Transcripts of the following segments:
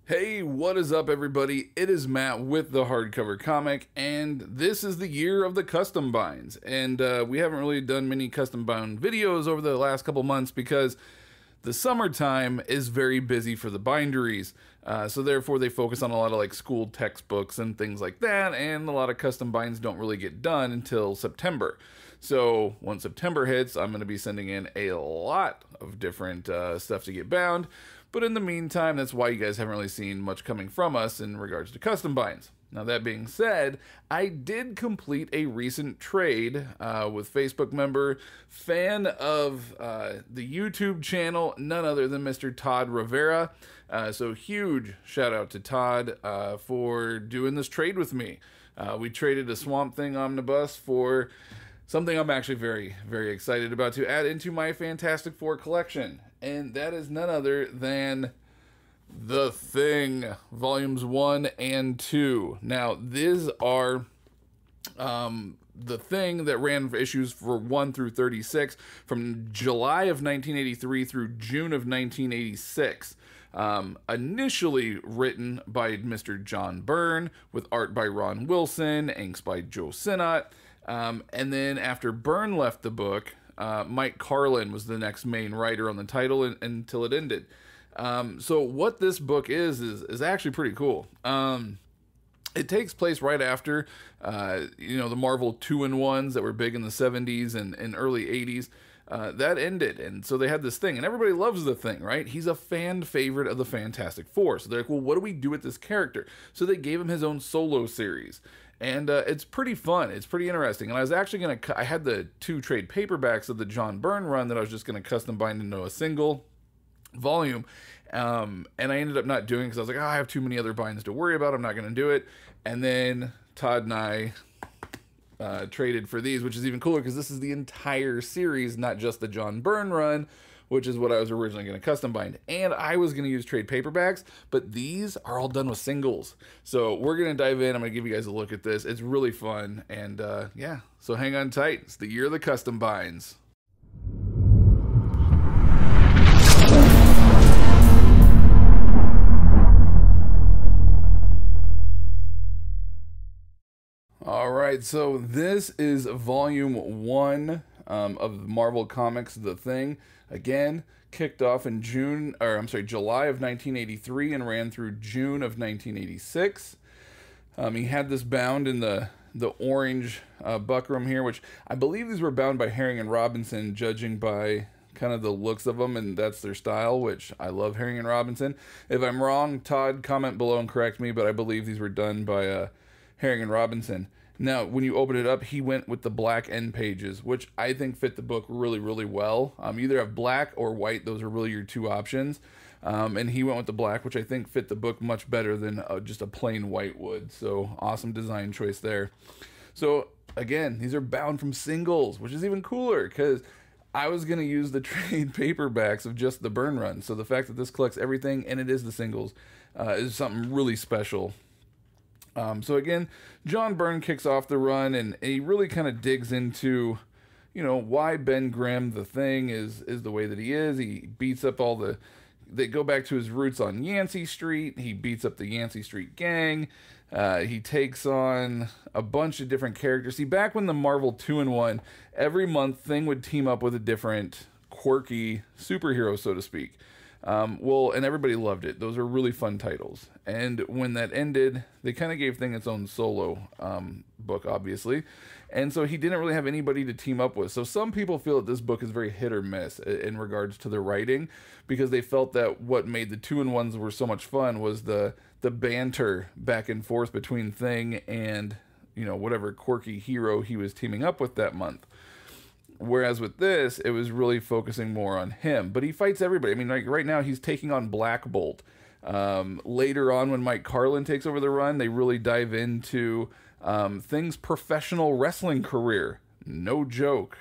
Hey, what is up, everybody? It is Matt with the Hardcover Comic, and this is the year of the custom binds. And we haven't really done many custom bound videos over the last couple months because the summertime is very busy for the binderies. So therefore, they focus on a lot of like school textbooks and things like that, and a lot of custom binds don't really get done until September. So once September hits, I'm going to be sending in a lot of different stuff to get bound. But in the meantime, that's why you guys haven't really seen much coming from us in regards to custom binds. Now, that being said, I did complete a recent trade with Facebook member, fan of the YouTube channel, none other than Mr. Todd Rivera. So huge shout out to Todd for doing this trade with me. We traded a Swamp Thing omnibus for something I'm actually very, very excited about to add into my Fantastic Four collection. And that is none other than The Thing, Volumes 1 and 2. Now, these are The Thing that ran for issues for 1 through 36 from July of 1983 through June of 1986. Initially written by Mr. John Byrne, with art by Ron Wilson, inks by Joe Sinnott. And then after Byrne left the book, Mike Carlin was the next main writer on the title until it ended. So what this book is actually pretty cool. It takes place right after, the Marvel 2-in-1s that were big in the 70s and early 80s. That ended, and so they had this Thing, and everybody loves the Thing, right? He's a fan favorite of the Fantastic Four. So they're like, well, what do we do with this character? So they gave him his own solo series. And it's pretty fun. It's pretty interesting. And I was actually going to... I had the 2 trade paperbacks of the John Byrne run that I was just going to custom bind into a single volume. And I ended up not doing it because I was like, I have too many other binds to worry about. I'm not going to do it. And then Todd and I traded for these, which is even cooler because this is the entire series, not just the John Byrne run, which is what I was originally going to custom bind. And I was going to use trade paperbacks, but these are all done with singles. So we're going to dive in. I'm going to give you guys a look at this. It's really fun. And yeah, so hang on tight. It's the year of the custom binds. All right, so this is volume 1 of Marvel Comics The Thing. Again, kicked off in July of 1983 and ran through June of 1986. He had this bound in the orange buckram here, which I believe these were bound by Herring and Robinson, judging by kind of the looks of them, and that's their style, which I love Herring and Robinson. If I'm wrong, Todd, comment below and correct me, but I believe these were done by Herring and Robinson. Now, when you open it up, he went with the black end pages, which I think fit the book really, really well. You either have black or white. Those are really your 2 options. And he went with the black, which I think fit the book much better than just a plain white would. So, awesome design choice there. So, again, these are bound from singles, which is even cooler because I was going to use the trade paperbacks of just the Byrne run. So, the fact that this collects everything and it is the singles is something really special. So again, John Byrne kicks off the run, and he really kind of digs into, why Ben Grimm, the Thing, is the way that he is. He beats up they go back to his roots on Yancey Street. He beats up the Yancey Street gang. He takes on a bunch of different characters. See, back when the Marvel 2-in-1, every month Thing would team up with a different quirky superhero, so to speak. And everybody loved it. Those are really fun titles. And when that ended, they kind of gave Thing its own solo book, obviously. And so he didn't really have anybody to team up with. So some people feel that this book is very hit or miss in regards to the writing, because they felt that what made the 2-in-1s were so much fun was the banter back and forth between Thing and, whatever quirky hero he was teaming up with that month. Whereas with this, it was really focusing more on him. But he fights everybody. I mean, like right now, he's taking on Black Bolt. Later on, when Mike Carlin takes over the run, they really dive into Thing's professional wrestling career. No joke.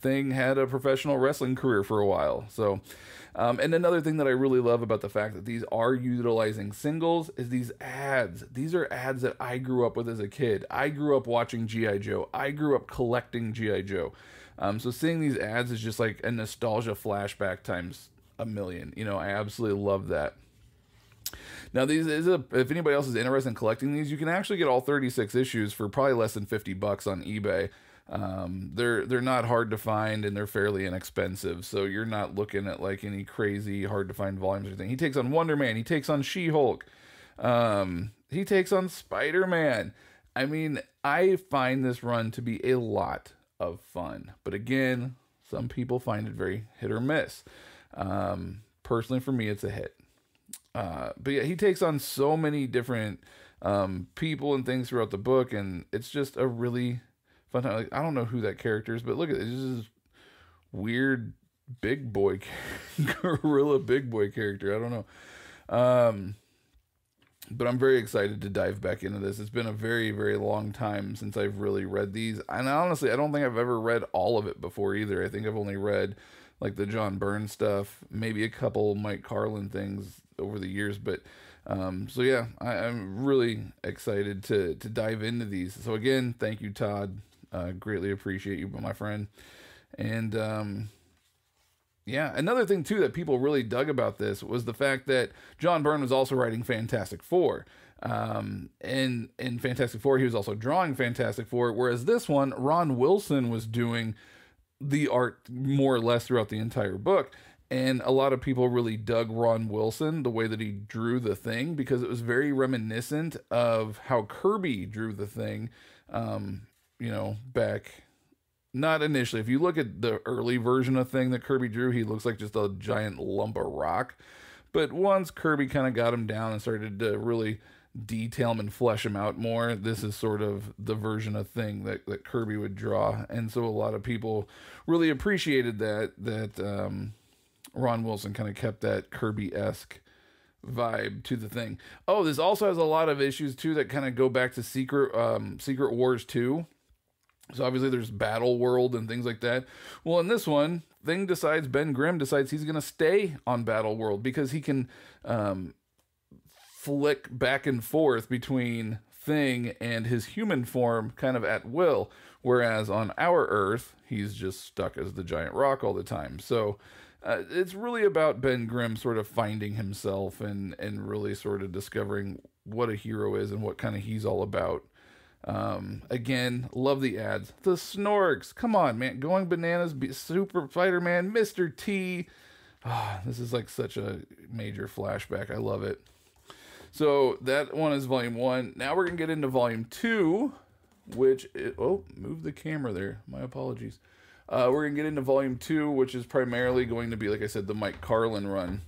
Thing had a professional wrestling career for a while. So, and another thing that I really love about the fact that these are utilizing singles is these ads. These are ads that I grew up with as a kid. I grew up watching G.I. Joe. I grew up collecting G.I. Joe. So seeing these ads is just like a nostalgia flashback times a million. I absolutely love that. Now, if anybody else is interested in collecting these, you can actually get all 36 issues for probably less than $50 on eBay. They're not hard to find, and they're fairly inexpensive, so you're not looking at like any crazy hard to find volumes or anything. He takes on Wonder Man, he takes on She-Hulk, he takes on Spider-Man. I mean, I find this run to be a lot of fun, but again, some people find it very hit or miss. Personally, for me, it's a hit. But yeah, he takes on so many different people and things throughout the book, and it's just a really fun time. Like, I don't know who that character is, but look at it. It's just this weird big boy, gorilla big boy character. I don't know. But I'm very excited to dive back into this. It's been a very, very long time since I've really read these. And honestly, I don't think I've ever read all of it before either. I think I've only read like the John Byrne stuff, maybe a couple Mike Carlin things over the years. But so yeah, I'm really excited to dive into these. So again, thank you, Todd. Greatly appreciate you, my friend. And yeah, another thing too that people really dug about this was the fact that John Byrne was also writing Fantastic Four. And in Fantastic Four, he was also drawing Fantastic Four, whereas this one, Ron Wilson was doing the art more or less throughout the entire book. And a lot of people really dug Ron Wilson, the way that he drew the Thing, because it was very reminiscent of how Kirby drew the Thing, you know, back... Not initially. If you look at the early version of Thing that Kirby drew, he looks like just a giant lump of rock. But once Kirby kind of got him down and started to really detail him and flesh him out more, this is sort of the version of Thing that Kirby would draw. And so a lot of people really appreciated that Ron Wilson kind of kept that Kirby-esque vibe to the Thing. Oh, this also has a lot of issues too that kind of go back to Secret Wars 2. So obviously there's Battle World and things like that. Well, in this one, Ben Grimm decides he's going to stay on Battle World because he can flick back and forth between Thing and his human form kind of at will. Whereas on our Earth, he's just stuck as the giant rock all the time. So it's really about Ben Grimm sort of finding himself and really sort of discovering what a hero is and what kind of he's all about. Again, love the ads. The Snorks, come on, man, going bananas. Super Spider-Man, Mr. T. This is like such a major flashback. I love it. So that one is volume 1. Now we're gonna get into volume 2, which move the camera there. My apologies. We're gonna get into volume 2, which is primarily going to be, like I said, the Mike Carlin run,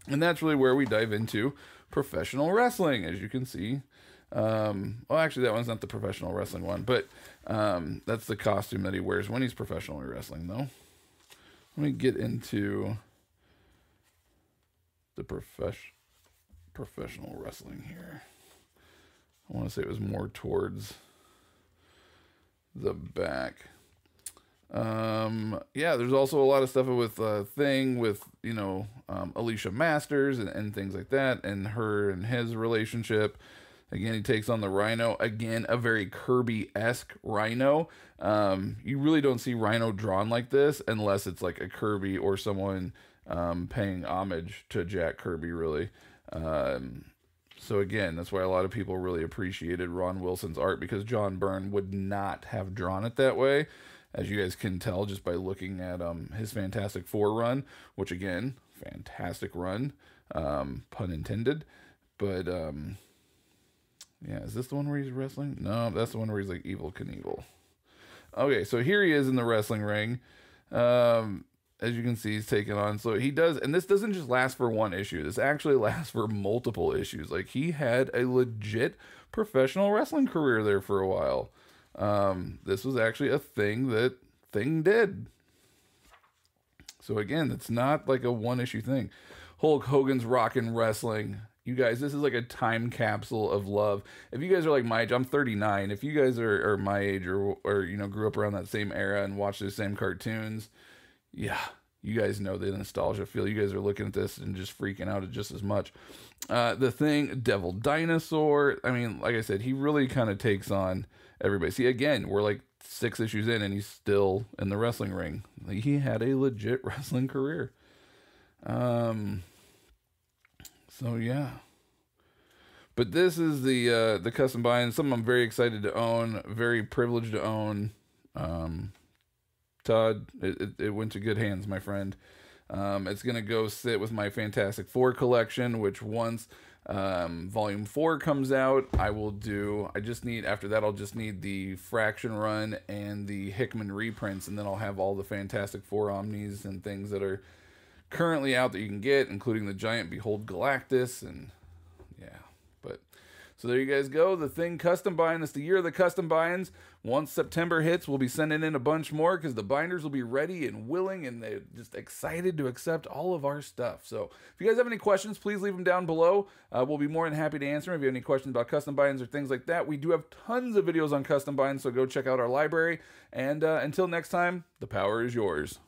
and that's really where we dive into professional wrestling, as you can see. Well, actually, that one's not the professional wrestling one, but that's the costume that he wears when he's professionally wrestling, though. Let me get into the professional wrestling here. I want to say it was more towards the back. Yeah, there's also a lot of stuff with Thing, with, you know, Alicia Masters and things like that, and her and his relationship. Again, he takes on the Rhino. Again, a very Kirby-esque Rhino. You really don't see Rhino drawn like this unless it's like a Kirby or someone paying homage to Jack Kirby, really. So again, that's why a lot of people really appreciated Ron Wilson's art, because John Byrne would not have drawn it that way, as you guys can tell just by looking at his Fantastic Four run, which again, fantastic run, pun intended. But yeah, is this the one where he's wrestling? No, that's the one where he's like Evel Knievel. Okay, so here he is in the wrestling ring. As you can see, he's taking on. So he does, and this doesn't just last for one issue. This actually lasts for multiple issues. Like, he had a legit professional wrestling career there for a while. This was actually a thing that Thing did. So again, it's not like a one-issue thing. Hulk Hogan's Rockin' Wrestling. You guys, this is like a time capsule of love. If you guys are like my age, I'm 39. If you guys are my age or you know, grew up around that same era and watched the same cartoons, yeah, you guys know the nostalgia feel. You guys are looking at this and just freaking out just as much. The Thing, Devil Dinosaur. I mean, like I said, he really kind of takes on everybody. See, again, we're like 6 issues in and he's still in the wrestling ring. Like, he had a legit wrestling career. So yeah, But this is the custom bind, something I'm very excited to own, very privileged to own. Todd, it went to good hands, my friend. It's gonna go sit with my Fantastic Four collection, which once Volume 4 comes out, I just need, after that, I'll just need the Fraction Run and the Hickman reprints, and then I'll have all the Fantastic Four Omnis and things that are currently out that you can get, including the giant Behold Galactus, and yeah. But so there you guys go. The Thing custom bind. It's the year of the custom binds. Once September hits, we'll be sending in a bunch more because the binders will be ready and willing, and they're just excited to accept all of our stuff. So if you guys have any questions, please leave them down below. We'll be more than happy to answer them. If you have any questions about custom binds or things like that, we do have tons of videos on custom binds, so go check out our library. And until next time, the power is yours.